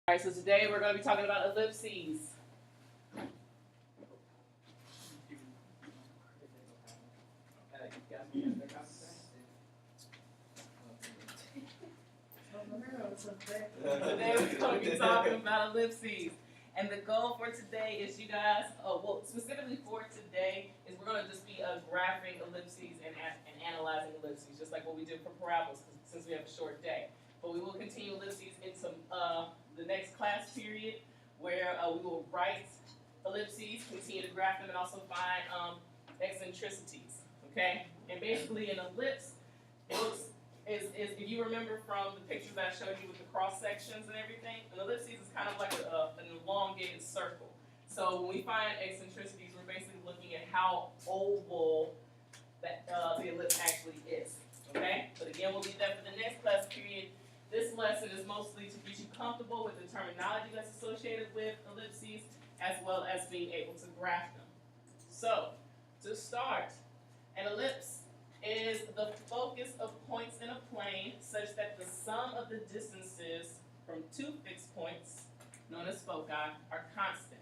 Alright, so today we're going to be talking about ellipses. Today we're going to be talking about ellipses. And the goal for today is you guys, specifically for today, is we're going to just be graphing ellipses and analyzing ellipses, just like what we did for parabolas, since we have a short day. But we will continue ellipses into the next class period, where we will write ellipses, continue to graph them, and also find eccentricities. Okay? And basically, an ellipse is if you remember from the pictures that I showed you with the cross sections and everything, an ellipse is kind of like an elongated circle. So when we find eccentricities, we're basically looking at how oval that the ellipse actually is. Okay? But again, we'll leave that for the next class period. This lesson is mostly to get you comfortable with the terminology that's associated with ellipses, as well as being able to graph them. So, to start, an ellipse is the focus of points in a plane such that the sum of the distances from two fixed points, known as foci, are constant.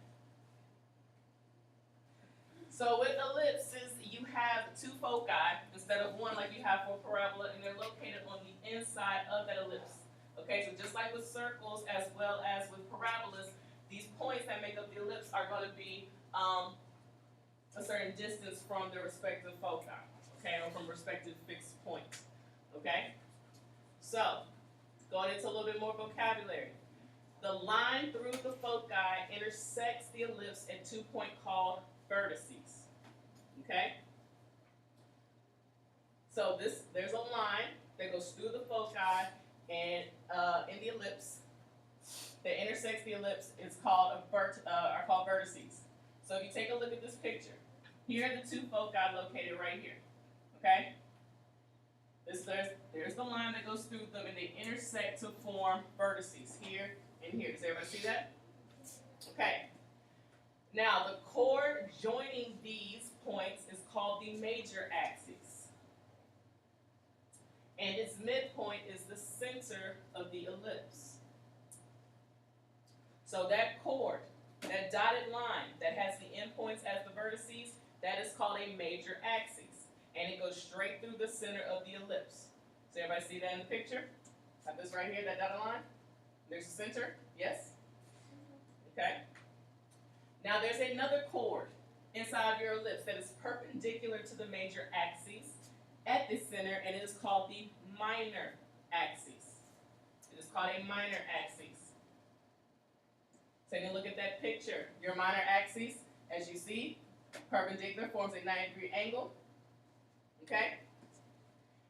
So with ellipses, you have two foci instead of one like you have for parabola, and they're located on the inside of that ellipse. Okay, so just like with circles as well as with parabolas, these points that make up the ellipse are going to be a certain distance from their respective foci, okay, or from respective fixed points. Okay, so going into a little bit more vocabulary. The line through the foci intersects the ellipse at 2 points called vertices. Okay? So there's a line that goes through the foci and in the ellipse that intersects the ellipse is called are called vertices. So if you take a look at this picture, here are the two foci located right here. Okay? There's the line that goes through them and they intersect to form vertices here and here. Does everybody see that? Okay. Now, the chord joining these points is called the major axis. And its midpoint is the center of the ellipse. So that chord, that dotted line that has the endpoints as the vertices, that is called a major axis. And it goes straight through the center of the ellipse. Does everybody see that in the picture? Like this right here, that dotted line? There's the center, yes? Okay. Now there's another chord inside of your ellipse that is perpendicular to the major axis at the center, and it is called the minor axis. It is called a minor axis. Take a look at that picture. Your minor axis, as you see, perpendicular, forms a 90-degree angle. Okay?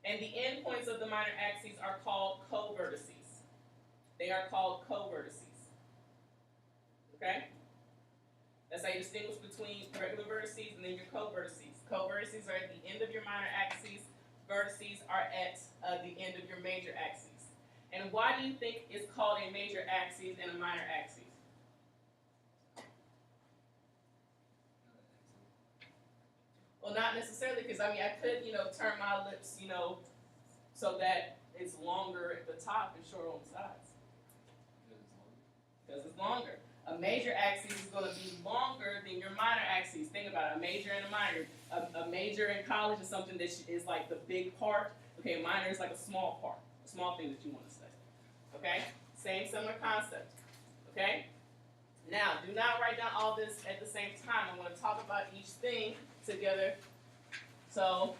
And the endpoints of the minor axes are called co-vertices. They are called co-vertices. Okay? That's how you distinguish between regular vertices and then your co-vertices. Co-vertices are at the end of your minor axes. Vertices are at the end of your major axes. And why do you think it's called a major axis and a minor axis? Well, not necessarily, because I could, turn my ellipse, so that it's longer at the top and shorter on the sides. Because it's longer. A major axis is going to be longer than your minor axes. Think about it, a major and a minor. A major in college is something that is like the big part. Okay, a minor is like a small part, a small thing that you want to study. Okay, same similar concept. Okay, now do not write down all this at the same time. I'm going to talk about each thing together. So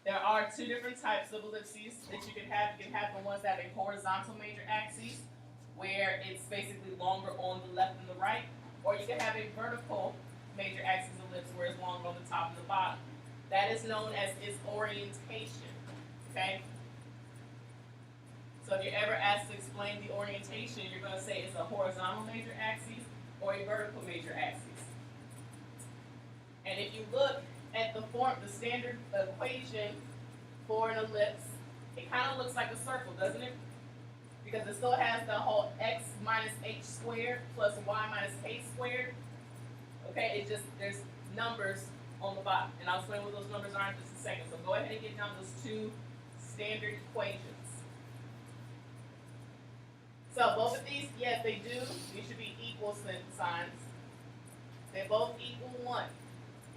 there are two different types of ellipses that you can have. You can have the ones that have a horizontal major axis, where it's basically longer on the left and the right, or you can have a vertical major axis ellipse where it's longer on the top and the bottom. That is known as its orientation. Okay? So if you're ever asked to explain the orientation, you're going to say it's a horizontal major axis or a vertical major axis. And if you look at the standard equation for an ellipse, it kind of looks like a circle, doesn't it? Because it still has the whole x minus h squared plus y minus k squared. Okay, there's numbers on the bottom. And I'll explain what those numbers are in just a second. So go ahead and get down those two standard equations. So both of these, yes, they do. These should be equal signs. They both equal 1.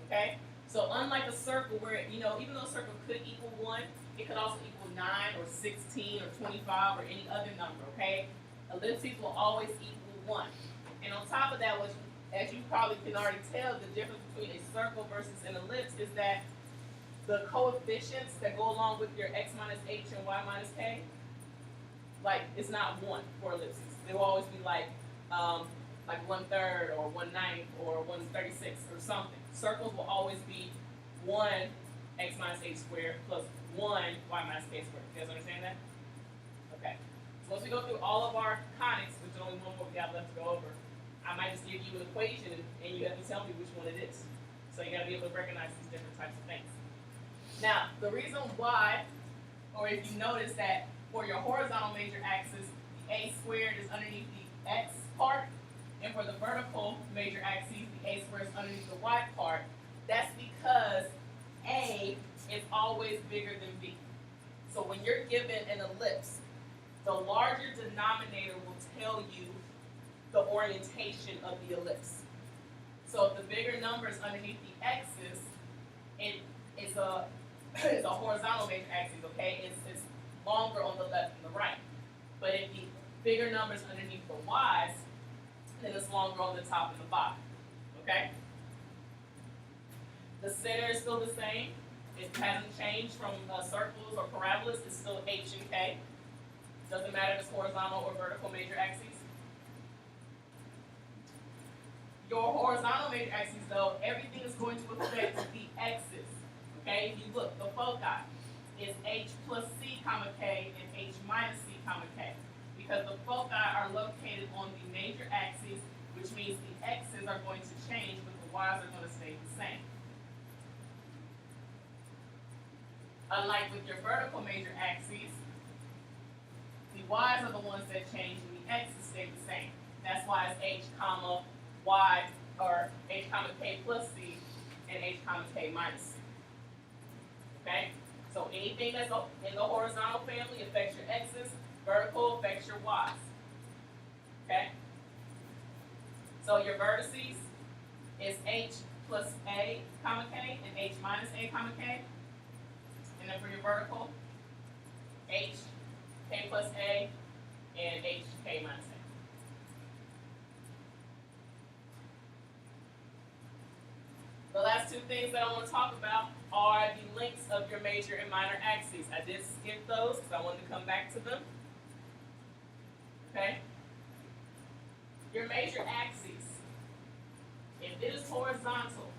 Okay? So unlike a circle where, even though a circle could equal 1, it could also equal 9 or 16 or 25 or any other number, okay? Ellipses will always equal 1. And on top of that, as you probably can already tell, the difference between a circle versus an ellipse is that the coefficients that go along with your x minus h and y minus k, like, it's not 1 for ellipses. They will always be like 1/3 or 1/9 or 1/36 or something. Circles will always be 1 x minus h squared plus 1 y minus k squared. You guys understand that? Okay. So once we go through all of our conics, which is only one more we have left to go over, I might just give you an equation and you have to tell me which one it is. So you got to be able to recognize these different types of things. Now, the reason why, or if you notice that for your horizontal major axis, the a squared is underneath the x part, and for the vertical major axis, the a squared is underneath the y part, that's because a is always bigger than b. So when you're given an ellipse, the larger denominator will tell you the orientation of the ellipse. So if the bigger number is underneath the x's, it's a horizontal major axis, okay? It's longer on the left and the right. But if the bigger number is underneath the y's, then it's longer on the top and the bottom, okay? The center is still the same. It hasn't changed from circles or parabolas. It's still h and k. Doesn't matter if it's horizontal or vertical major axes. Your horizontal major axes, though, everything is going to affect the x's. Okay, if you look, the foci is h plus c comma k and h minus c comma k, because the foci are located on the major axes, which means the x's are going to change, but the y's are going to stay the same. Unlike with your vertical major axes, the y's are the ones that change and the x's stay the same. That's why it's h comma y, or h comma k plus c and h comma k minus c. Okay? So anything that's in the horizontal family affects your x's, vertical affects your y's. Okay? So your vertices is h plus a comma k and h minus a comma k. And then for your vertical, h k plus a and h k minus a. The last two things that I want to talk about are the lengths of your major and minor axes. I did skip those because I wanted to come back to them. Okay? Your major axis, if it is horizontal,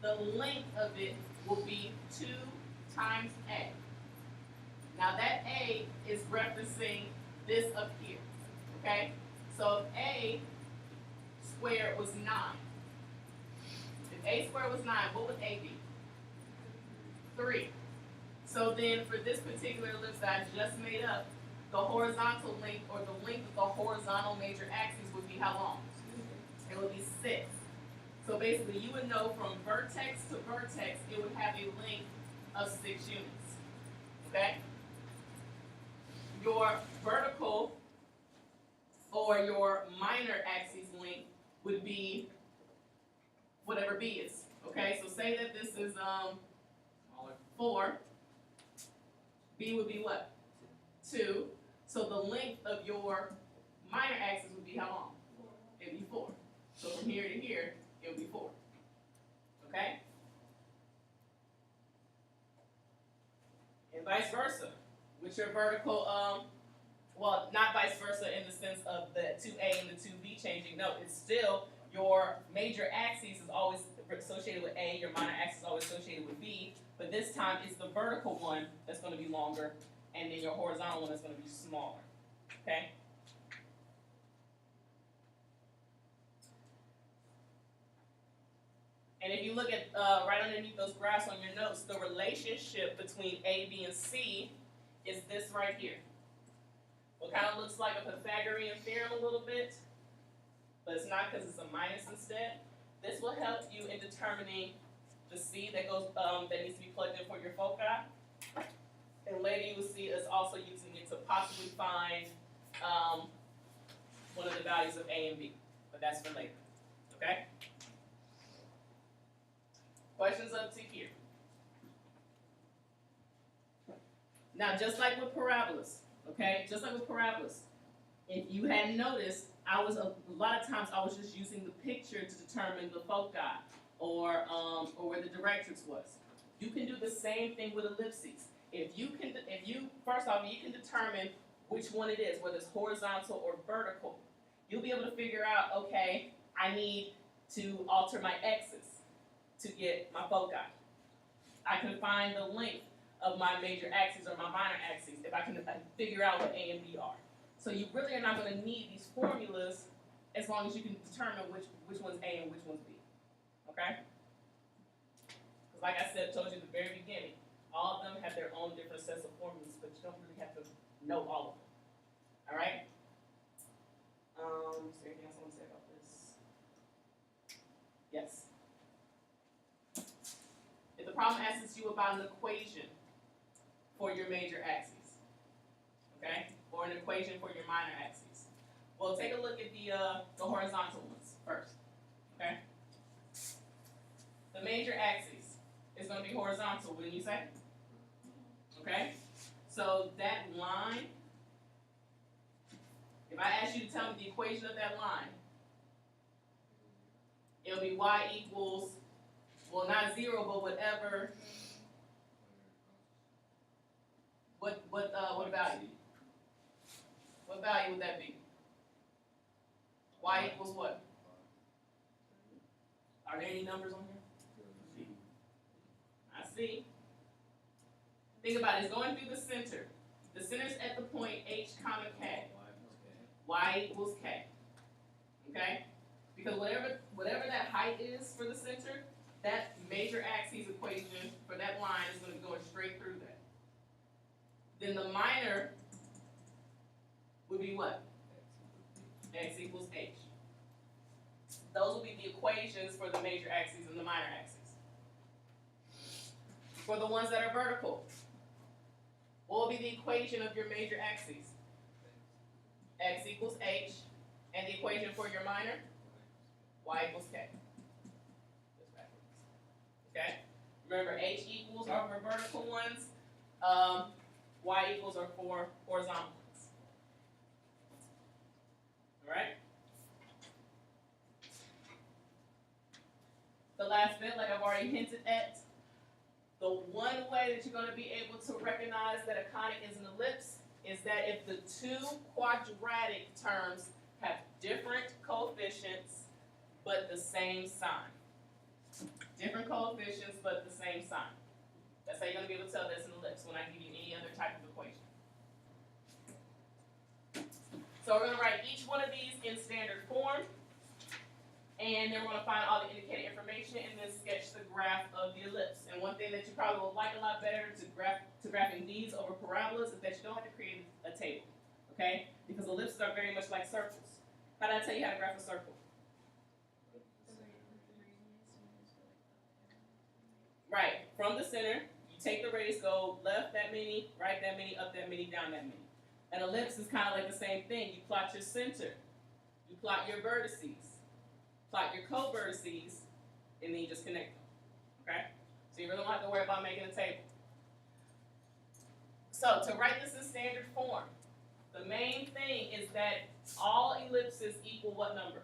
the length of it will be 2 times a. Now that a is referencing this up here. Okay? So if a squared was 9, a squared was 9, what would a be? 3. So then for this particular ellipse that I just made up, the horizontal length, or the length of the horizontal major axis, would be how long? It would be 6. So basically you would know from vertex to vertex, it would have a length of 6 units. Okay? Your vertical or your minor axis length would be whatever b is. Okay, so say that this is 4. B would be what? 2. So the length of your minor axis would be how long? It would be 4. So from here to here, it would be 4. Okay? And vice versa. With your vertical, well, not vice versa in the sense of the 2A and the 2B changing. No, it's still your major axis is always associated with A, your minor axis is always associated with B, but this time it's the vertical one that's going to be longer, and then your horizontal one is going to be smaller. Okay? And if you look at right underneath those graphs on your notes, the relationship between A, B, and C is this right here. What kind of looks like a Pythagorean theorem a little bit, but it's not because it's a minus instead. This will help you in determining the C that goes that needs to be plugged in for your foci. And later you will see us also using it to possibly find values of A and B, but that's for later, okay? Questions up to here. Now, just like with parabolas, okay, just like with parabolas, if you hadn't noticed, a lot of times I was just using the picture to determine the foci or where the directrix was. You can do the same thing with ellipses. First off, you can determine which one it is, whether it's horizontal or vertical. You'll be able to figure out, okay, I need to alter my x's to get my foci. I can find the length of my major axes or my minor axes if I can figure out what A and B are. So you really are not going to need these formulas as long as you can determine which one's A and which one's B. Okay? Because like I said, told you at the very beginning, all of them have their own different sets of formulas, but you don't really have to know all of them. All right? Is there anything else I want to say about this? Yes. If the problem asks you about an equation for your major axes, okay, or an equation for your minor axes, well, take a look at the horizontal ones first, okay? The major axis is going to be horizontal, wouldn't you say? Okay? So that line, if I ask you to tell me the equation of that line, it'll be y equals, well, not 0, but whatever. What value? What value would that be? Y equals what? Are there any numbers on here? I see. Think about it. It's going through the center. The center's at the point H comma K. Y equals K. Okay? Because whatever that height is for the center, that major axis equation for that line is going to be going straight through that. Then the minor would be what? X equals H. Those will be the equations for the major axes and the minor axes. For the ones that are vertical, what will be the equation of your major axes? X equals H, and the equation for your minor? Y equals K. Okay? Remember, H equals are for vertical ones, Y equals are for horizontal ones. Alright? The last bit, like I've already hinted at, the one way that you're going to be able to recognize that a conic is an ellipse is that if the two quadratic terms have different coefficients but the same sign. Different coefficients but the same sign. That's how you're going to be able to tell that's an ellipse when I give you any other type of equation. So we're going to write each one of these in standard form, and then we're going to find all the indicated information and then sketch the graph of the ellipse. And one thing that you probably will like a lot better to graphing these over parabolas is that you don't have to create a table, okay? Because ellipses are very much like circles. How did I tell you how to graph a circle? Right, from the center, you take the radius, go left that many, right that many, up that many, down that many. An ellipse is kind of like the same thing. You plot your center, you plot your vertices, plot your co-vertices, and then you just connect them, okay? So you really don't have to worry about making a table. So to write this in standard form, the main thing is that all ellipses equal what number?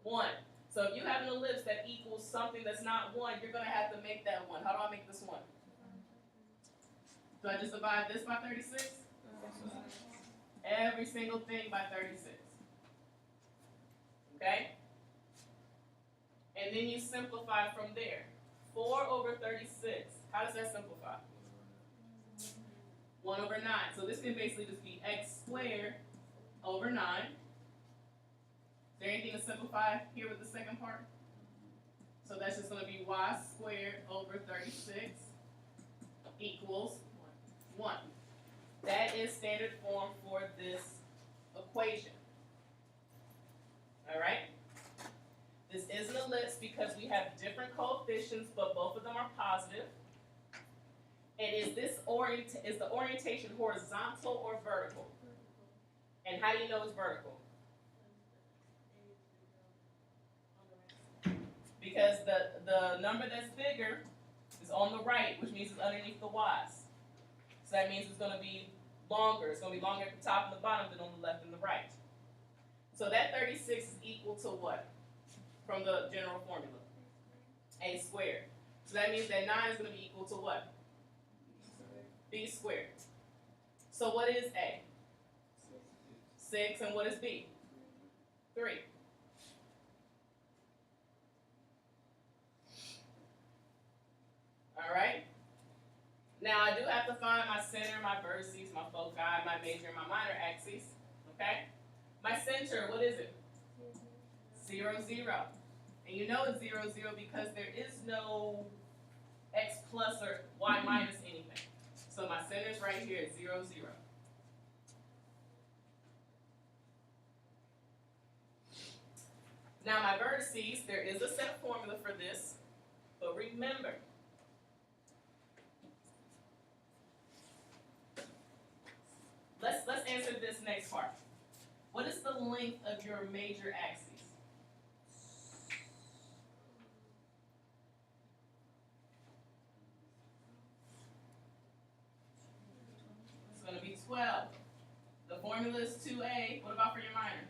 1. So if you have an ellipse that equals something that's not 1, you're going to have to make that 1. How do I make this 1? Do I just divide this by 36? Every single thing by 36. Okay? And then you simplify from there. 4 over 36. How does that simplify? 1 over 9. So this can basically just be x squared over 9. Is there anything to simplify here with the second part? So that's just going to be y squared over 36 equals 1. That is standard form for this equation. All right? This is an ellipse because we have different coefficients, but both of them are positive. And is the orientation horizontal or vertical? And how do you know it's vertical? Because the number that's bigger is on the right, which means it's underneath the y's. So that means it's going to be longer. It's going to be longer at the top and the bottom than on the left and the right. So that 36 is equal to what? From the general formula? A squared. So that means that 9 is going to be equal to what? B squared. So what is A? 6. And what is B? 3. All right? Now I do have to find my center, my vertices, my foci, my major, and my minor axes. Okay? My center, what is it? 0, 0. And you know it's 0, 0 because there is no x plus or y minus anything. So my center is right here at 0, 0. Now my vertices, there is a set formula for this, but remember, let's answer this next part. What is the length of your major axes? It's going to be 12. The formula is 2a. What about for your minor?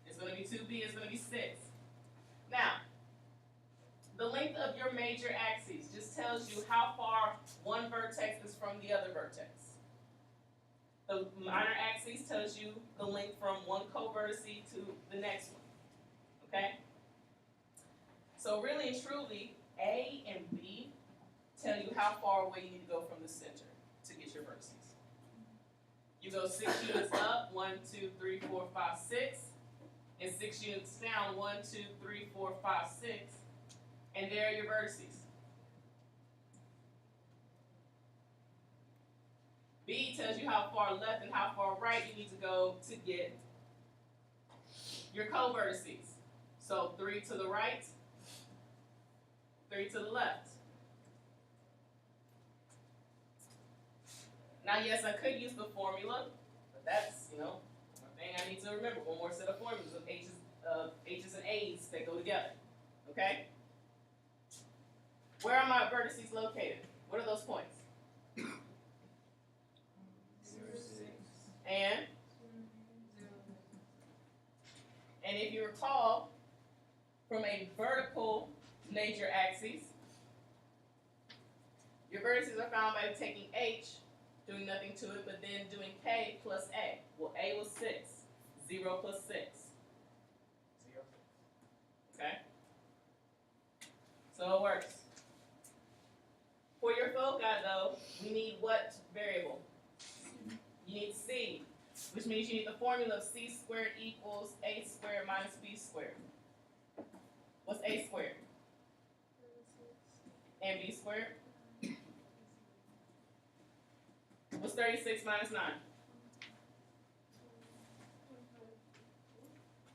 It's going to be 2b. It's going to be 6. Now, the length of your major axes just tells you how far one vertex is from the other vertex. The minor axis tells you the length from one covertex to the next one. Okay? So really and truly, A and B tell you how far away you need to go from the center to get your vertices. You go 6 units up, 1, 2, 3, 4, 5, 6. And 6 units down, 1, 2, 3, 4, 5, 6. And there are your vertices. B tells you how far left and how far right you need to go to get your co-vertices. So 3 to the right, 3 to the left. Now, yes, I could use the formula, but that's, one thing I need to remember. One more set of formulas of H's and A's that go together. Okay? Where are my vertices located? What are those points? And if you recall, from a vertical major axis, your vertices are found by taking H, doing nothing to it, but then doing K plus A. Well, A was 6. 0 plus 6. 0. Okay? So it works. For your foci, though, we need what variable? You need C, which means you need the formula of C squared equals A squared minus B squared. What's A squared? And B squared? What's 36 minus 9?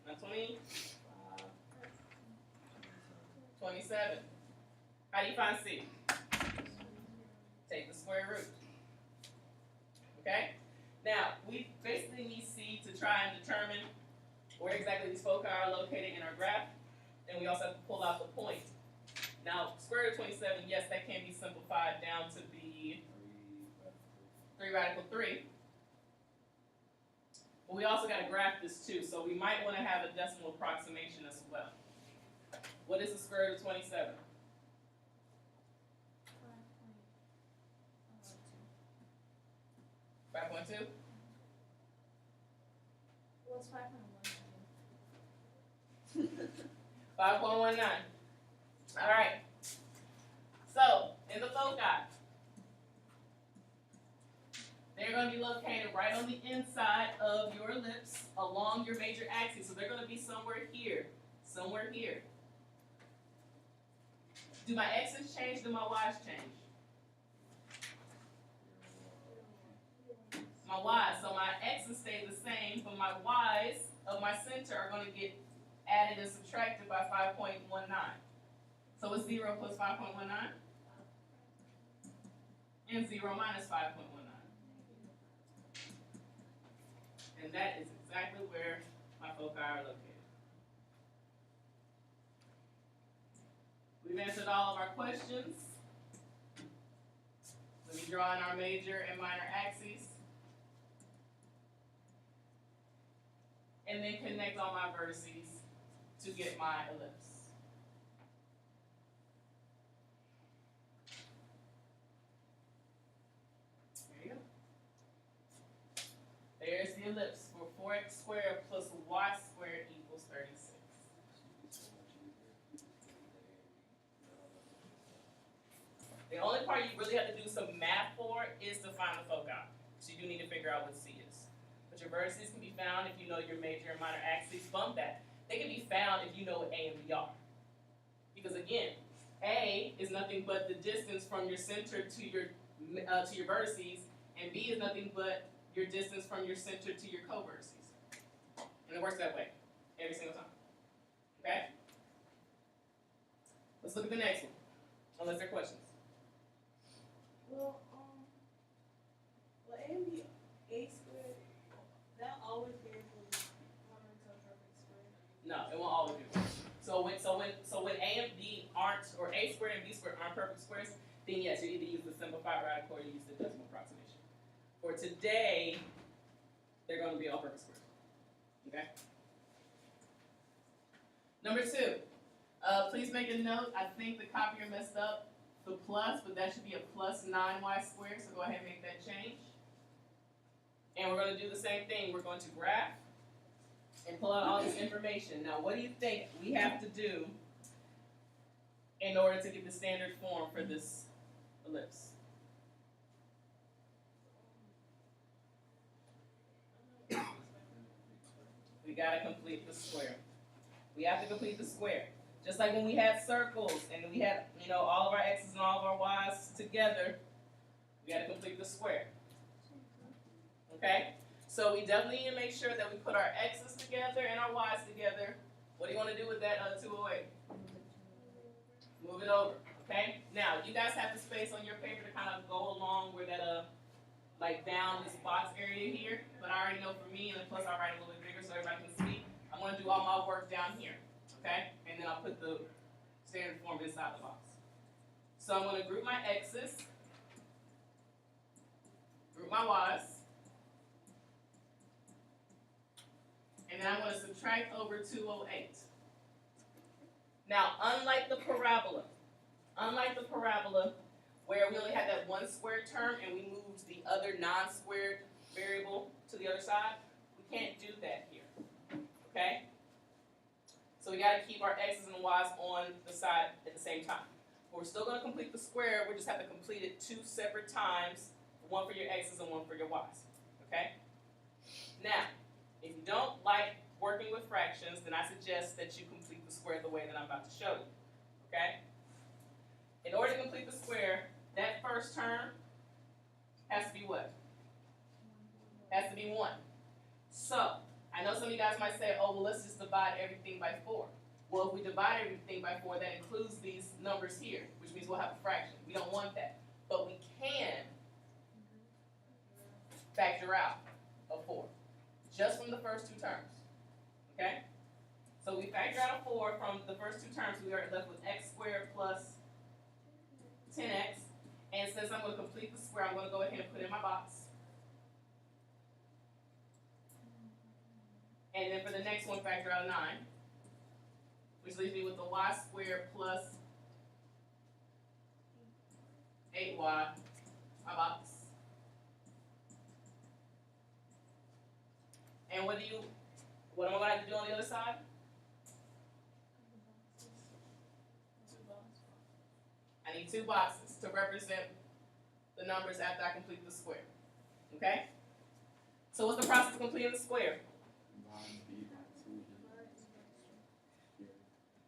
Not 20? 27. How do you find C? Take the square root. Okay? Now, we basically need C to try and determine where exactly these foci are located in our graph, and we also have to pull out the point. Now, square root of 27, yes, that can be simplified down to be 3 radical 3. But we also got to graph this too, so we might want to have a decimal approximation as well. What is the square root of 27? 5.2? What's 5.1? 5.19. All right. So, in the foci, they're going to be located right on the inside of your ellipse along your major axis. So they're going to be somewhere here. Somewhere here. Do my x's change? Do my y's change? My y's. So my x's stay the same, but my y's of my center are going to get added and subtracted by 5.19. So it's 0 plus 5.19? And 0 minus 5.19. And that is exactly where my foci are located. We've answered all of our questions. Let me draw in our major and minor axes. And then connect all my vertices to get my ellipse. There you go. There's the ellipse for 4x squared plus y squared equals 36. The only part you really have to do some math for is to find the foci. So you do need to figure out what C is. But your vertices can be found if you know your major and minor axes. Bump that. They can be found if you know what A and B are. Because again, A is nothing but the distance from your center to your vertices, and B is nothing but your distance from your center to your co-vertices. And it works that way every single time. Okay? Let's look at the next one. Unless there are questions. Well, A and B, A squared, that always be able to perfect square. No, it won't always be. So when A and B aren't, or A squared and B squared aren't perfect squares, then yes, you either use the simplified radical or you use the decimal approximation. For today, they're going to be all perfect squares. Okay? Number 2, please make a note. I think the copier messed up the plus, but that should be a plus 9y squared, so go ahead and make that change. And we're going to do the same thing. We're going to graph and pull out all this information. Now, what do you think we have to do in order to get the standard form for this ellipse? We got to complete the square. We have to complete the square. Just like when we had circles and we had, all of our x's and all of our y's together, we got to complete the square. Okay? So we definitely need to make sure that we put our x's together and our y's together. What do you want to do with that 208? Move it over. Okay? Now, you guys have the space on your paper to kind of go along where that, down this box area here. But I already know for me, and plus I'll write a little bit bigger so everybody can see, I'm going to do all my work down here. Okay? And then I'll put the standard form inside the box. So I'm going to group my x's, group my y's, and then I'm going to subtract over 208. Now, unlike the parabola where we only had that one squared term and we moved the other non-squared variable to the other side, we can't do that here. Okay? So we got to keep our x's and y's on the side at the same time. But we're still going to complete the square. We just have to complete it 2 separate times, one for your x's and one for your y's. Okay? Now, if you don't like working with fractions, then I suggest that you complete the square the way that I'm about to show you. Okay? In order to complete the square, that first term has to be what? Has to be 1. So, I know some of you guys might say, oh, well, let's just divide everything by 4. Well, if we divide everything by 4, that includes these numbers here, which means we'll have a fraction. We don't want that. But we can factor out a 4, just from the first 2 terms. Okay? So we factor out a 4 from the first 2 terms. We are left with x squared plus 10x. And since I'm going to complete the square, I'm going to go ahead and put in my box. And then for the next one, factor out 9, which leaves me with the y squared plus 8y, my box. And what am I going to have to do on the other side? I need 2 boxes to represent the numbers after I complete the square. Okay? So what's the process of completing the square?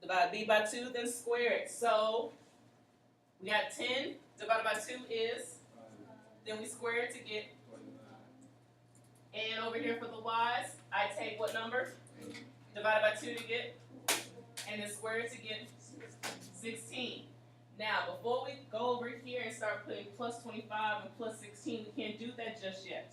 Divide b by 2, then square it. So we got 10 divided by 2 is, then we square it to get, and over here for the y's, I take what number? Divided by 2 to get, and then square it to get 16. Now, before we go over here and start putting plus 25 and plus 16, we can't do that just yet.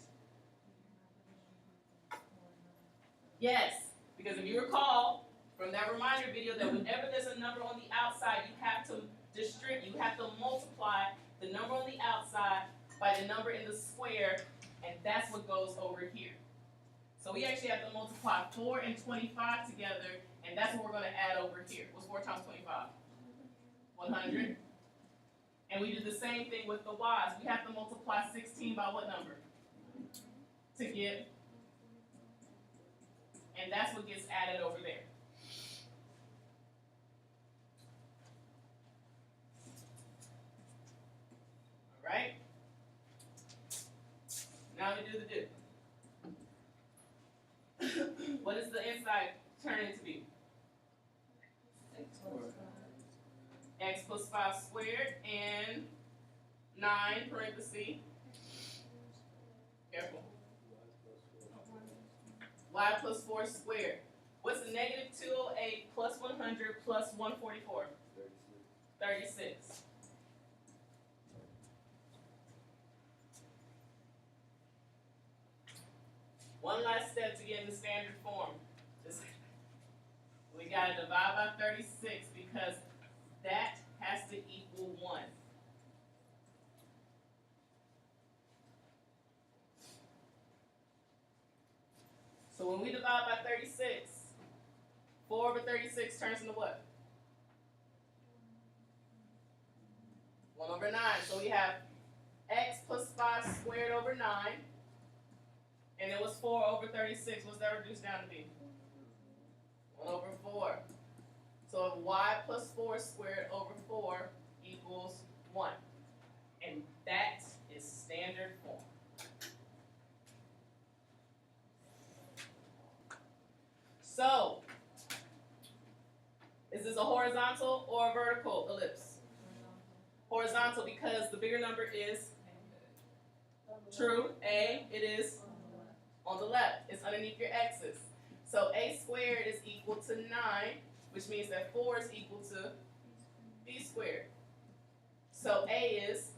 Yes, because if you recall, from that reminder video that whenever there's a number on the outside, you have to distribute, you have to multiply the number on the outside by the number in the square, and that's what goes over here. So we actually have to multiply 4 and 25 together, and that's what we're going to add over here. What's 4 times 25? 100. And we do the same thing with the y's. We have to multiply 16 by what number? To get, and that's what gets added over there. All right? Now we do the do. What does the inside turn into be? X plus 5 squared and 9 parentheses. Careful. Y plus 4 squared. What's the negative 208 plus 100 plus 144? 36. One last step to get in the standard form. We gotta divide by 36 because that has to equal 1. So when we divide by 36, 4 over 36 turns into what? 1 over 9. So we have x plus 5 squared over 9. And it was 4 over 36. What's that reduced down to be? 1 over 4. So y plus 4 squared over 4 equals 1. And that is standard form. So, is this a horizontal or a vertical ellipse? Horizontal because the bigger number is true. A, it is on the left. It's underneath your x's. So a squared is equal to 9, which means that 4 is equal to b squared. So a is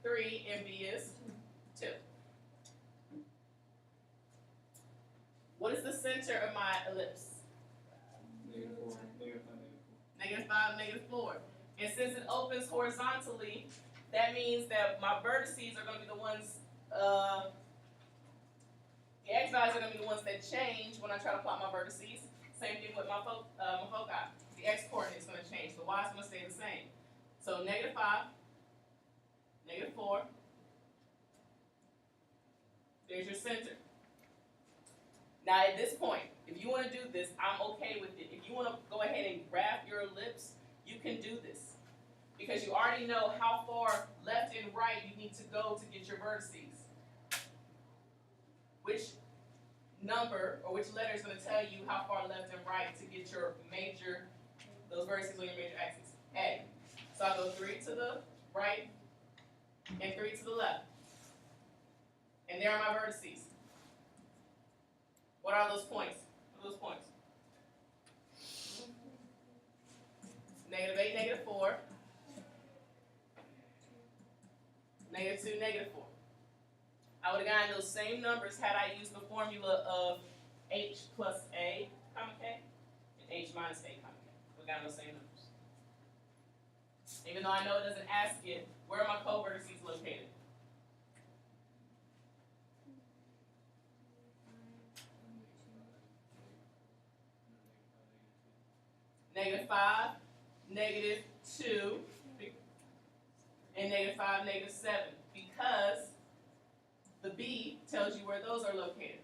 3 and b is 2. What is the center of my ellipse? Negative 5, negative 4. And since it opens horizontally, that means that my vertices are going to be the ones, the x values are going to be the ones that change when I try to plot my vertices. Same thing with my foci. The x coordinate is going to change. The y is going to stay the same. So negative 5, negative 4. There's your center. Now at this point, if you want to do this, I'm okay with it. If you want to go ahead and graph your ellipse, you can do this. Because you already know how far left and right you need to go to get your vertices. Which number or which letter is going to tell you how far left and right to get your major, those vertices on your major axis? A. So I go 3 to the right and 3 to the left. And there are my vertices. What are those points? What are those points? Negative 8, negative 4. Negative 2, negative 4. I would have gotten those same numbers had I used the formula of h plus a, comma k, and h minus a, comma k. We got those same numbers. Even though I know it doesn't ask it, where are my co-vertices located? Negative 5, negative 2, and negative 5, negative 7, because the B tells you where those are located.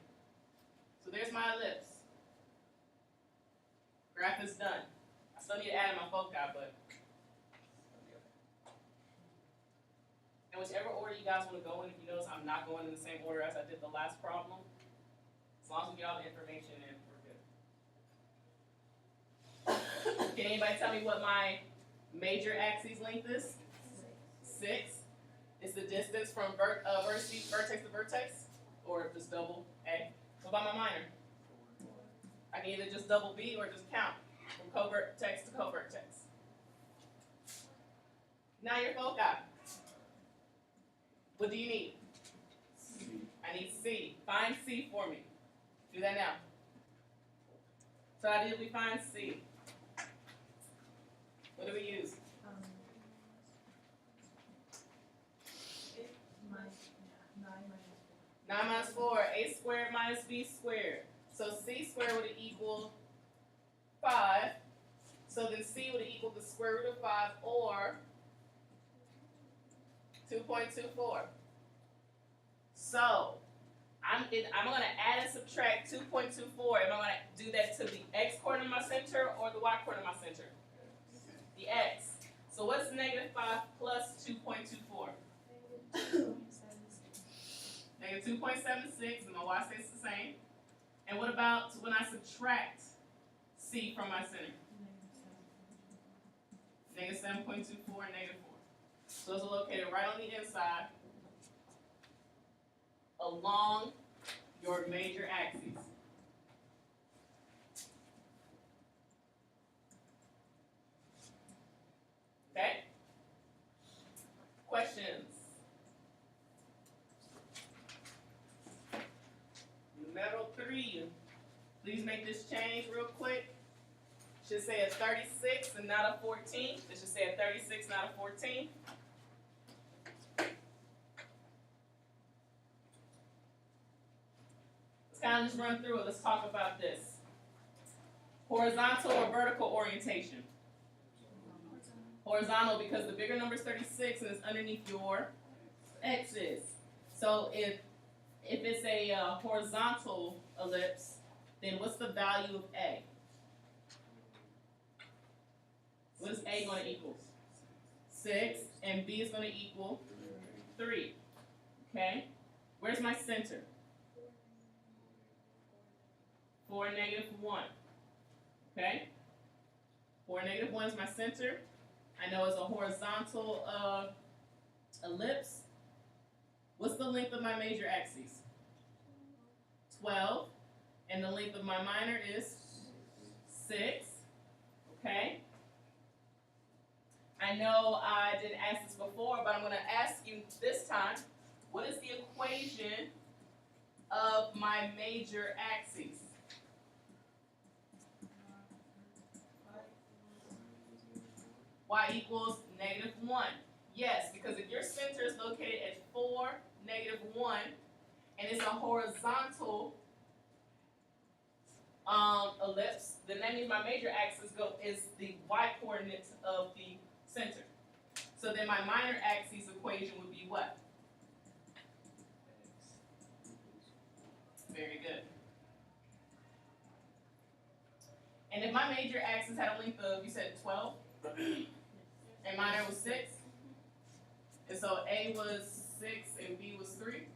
So there's my ellipse. Graph is done. I still need to add in my foci, but in whichever order you guys want to go in, if you notice I'm not going in the same order as I did the last problem. As long as we get all the information in, we're good. Can anybody tell me what my major axis length is? 6. Is the distance from vertex to vertex, or just double A? What about my minor? I can either just double B or just count from co-vertex to co-vertex. Now your foci. What do you need? C. I need C. Find C for me. Do that now. So how did we find C? What do we use? Minus 9 minus 4, A squared minus B squared. So C squared would equal 5. So then C would equal the square root of 5 or 2.24. So I'm going to add and subtract 2.24. Am I going to do that to the x coordinate of my center or the y coordinate of my center? The x. So what's negative 5 plus 2.24? Negative 2.76, and my y stays the same. And what about when I subtract C from my center? Negative 7.24 and negative 4. So those are located right on the inside along your major axes. Okay? Questions? Numero 3. Please make this change real quick. Should say a 36 and not a 14. It should say a 36, not a 14. Let's kind of just run through it. Let's talk about this. Horizontal or vertical orientation? Horizontal, because the bigger number is 36 and it's underneath your x's. So if it's a horizontal ellipse, then what's the value of A? What is A going to equal? 6, and B is going to equal 3. Okay? Where's my center? 4, negative 1. Okay? 4, negative 1 is my center. I know it's a horizontal ellipse. What's the length of my major axes? 12. And the length of my minor is 6. Okay? I know I didn't ask this before, but I'm going to ask you this time, what is the equation of my major axes? Y equals negative 1. Yes, because if your center is located at 4, negative 1, and it's a horizontal ellipse, then that means my major axis is the y coordinate of the center. So then my minor axis equation would be what? Very good. And if my major axis had a length of, you said 12, and minor was 6, and so A was 6 and B was 3,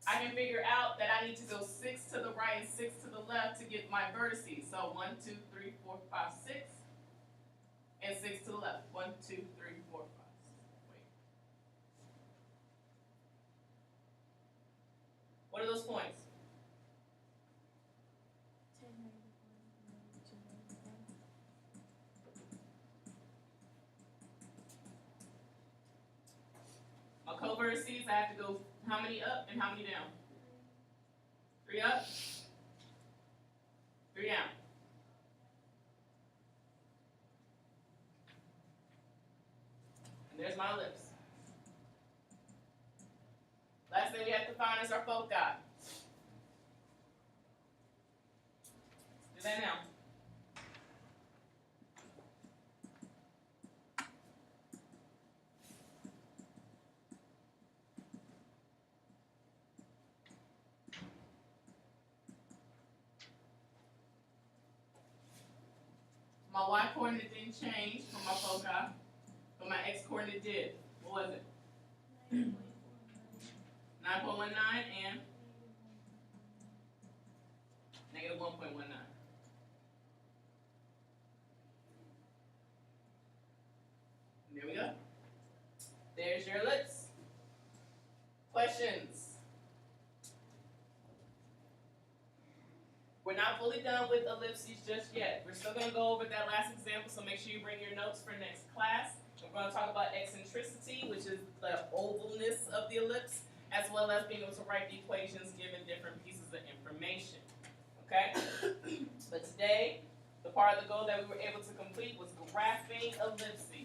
I can figure out that I need to go 6 to the right and 6 to the left to get my vertices. So 1, 2, 3, 4, 5, 6, and 6 to the left. 1, 2, 3, 4, 5, 6. Wait. What are those points? My co-vertices, I have to go how many up and how many down? 3 up, 3 down. And there's my ellipse. Last thing we have to find is our foci. Do that now. My y coordinate didn't change for my foci, but my x coordinate did. What was it? 9.19 and negative 1.19. There we go. There's your ellipse. Questions? We're not fully done with ellipses just yet. We're still going to go over that last example, so make sure you bring your notes for next class. We're going to talk about eccentricity, which is the ovalness of the ellipse, as well as being able to write the equations given different pieces of information. Okay? But far, the goal that we were able to complete was graphing ellipses.